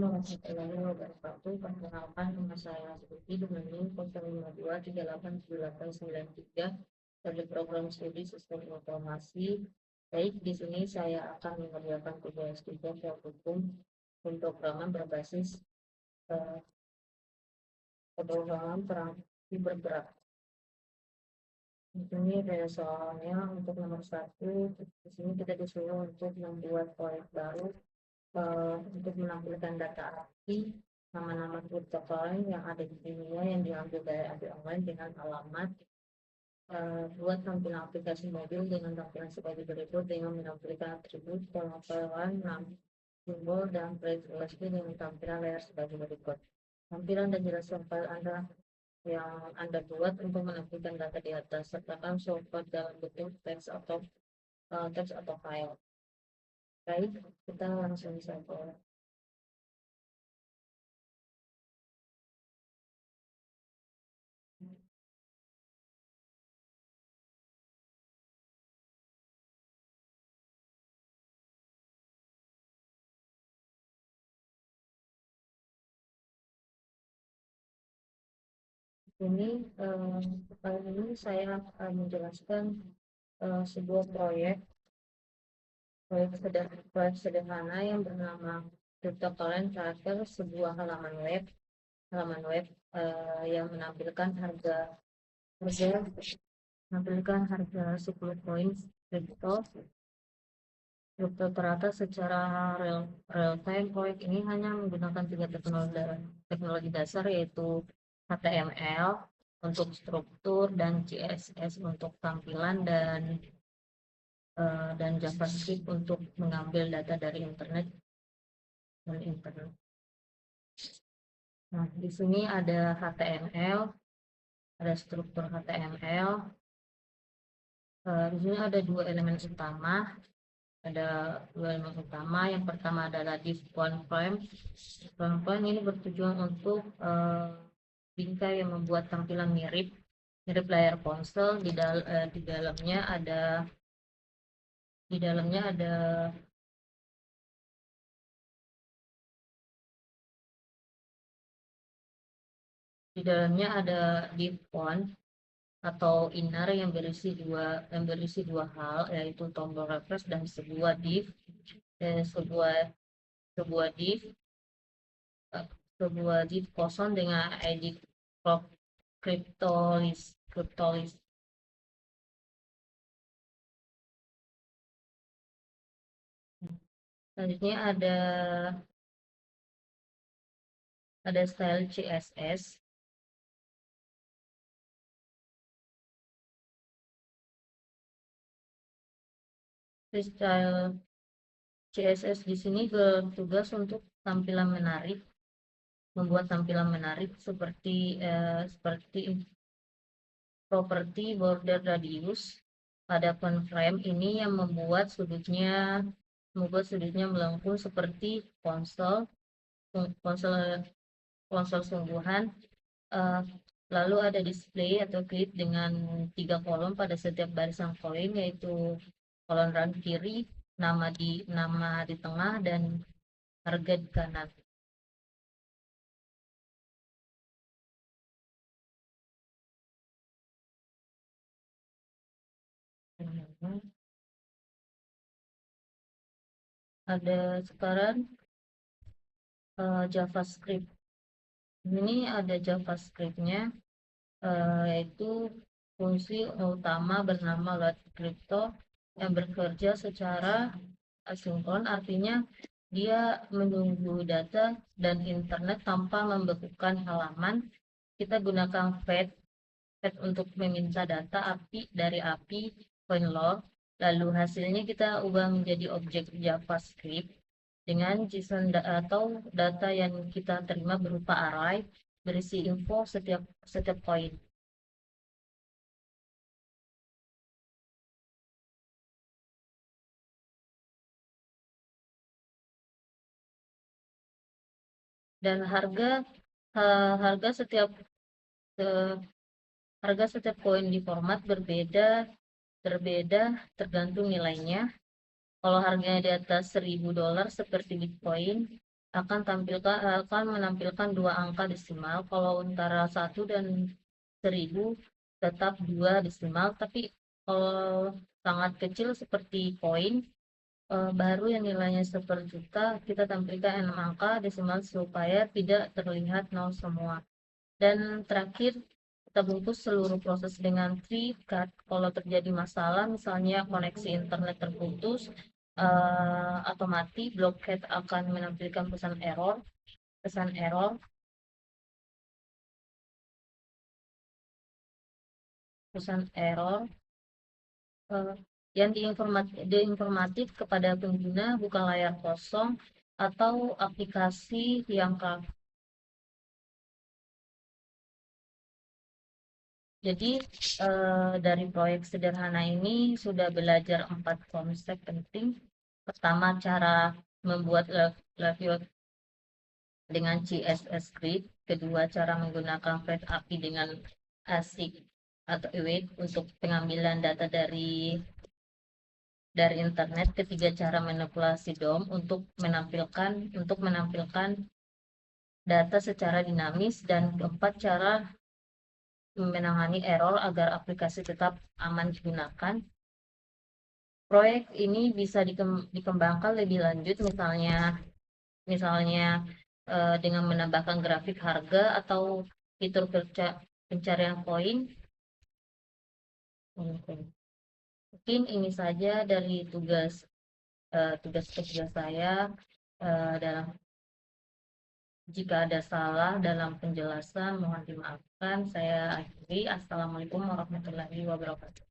Warahmatullahi wabarakatuh. Perkenalkan, nama saya Suti dengan NIM 052387893 dari program studi Sistem Informasi. Baik, di sini saya akan mengerjakan tugas tugas hukum pemrograman berbasis pemrograman perangkat bergerak. Di sini ada soalnya untuk nomor 1. Di sini kita disuruh untuk membuat proyek baru untuk menampilkan data API nama-nama cryptocurrency yang ada di dunia yang diambil dari API online dengan alamat buat tampilan aplikasi mobil dengan tampilan sebagai berikut dengan menampilkan atribut pengetahuan simbol dan preferensi dengan tampilan layar sebagai berikut. Tampilan dan jelasan file Anda yang Anda buat untuk menampilkan data di atas sertakan software dalam bentuk teks atau file. Baik, kita langsung saja. Kali ini saya akan menjelaskan sebuah proyek sederhana yang bernama cryptocurrency tracker, sebuah halaman web yang menampilkan harga 10 koin kripto teratas secara real time. Proyek ini hanya menggunakan 3 teknologi dasar, yaitu HTML untuk struktur dan CSS untuk tampilan dan JavaScript untuk mengambil data dari internet. Nah, di sini ada HTML, ada struktur HTML. Di sini ada dua elemen utama. Yang pertama adalah div frame. Frame ini bertujuan untuk bingkai yang membuat tampilan mirip layar ponsel. Di dalamnya ada div font atau inner yang berisi dua hal, yaitu tombol refresh dan sebuah div kosong dengan ID cryptolist. Selanjutnya ada style CSS. Style CSS di sini bertugas untuk membuat tampilan menarik seperti properti border radius pada font frame ini yang membuat sudutnya melengkung seperti ponsel sungguhan. Lalu ada display atau grid dengan 3 kolom pada setiap barisan koin, yaitu kolom run kiri, nama di tengah, dan harga di kanan. Ada sekarang JavaScript. Ini ada JavaScript-nya, yaitu fungsi utama bernama load crypto yang bekerja secara asinkron, artinya dia menunggu data dan internet tanpa membekukan halaman. Kita gunakan fetch untuk meminta data dari API CoinLog, lalu hasilnya kita ubah menjadi objek JavaScript dengan JSON atau data yang kita terima berupa array berisi info setiap koin. Dan harga setiap koin di format berbeda tergantung nilainya. Kalau harganya di atas $1.000 seperti Bitcoin, akan menampilkan 2 angka desimal. Kalau antara 1 dan 1000 tetap 2 desimal, tapi kalau sangat kecil seperti koin baru yang nilainya 1/juta, kita tampilkan 6 angka desimal supaya tidak terlihat nol semua. Dan terakhir, kita bungkus seluruh proses dengan card. Kalau terjadi masalah, misalnya koneksi internet terputus atau mati, blockhead akan menampilkan pesan error, pesan error, pesan error yang diinformatif kepada pengguna bukan layar kosong atau aplikasi yang jadi dari proyek sederhana ini sudah belajar 4 konsep penting. Pertama, cara membuat layout dengan CSS Grid. Kedua, cara menggunakan Flash API dengan ASIC atau await untuk pengambilan data dari internet. Ketiga, cara manipulasi DOM untuk menampilkan data secara dinamis. Dan keempat, cara menangani error agar aplikasi tetap aman digunakan. Proyek ini bisa dikembangkan lebih lanjut, misalnya dengan menambahkan grafik harga atau fitur pencarian koin. Mungkin ini saja dari tugas kerja saya. Dalam jika ada salah dalam penjelasan mohon dimaafkan. Saya akhiri. Assalamualaikum warahmatullahi wabarakatuh.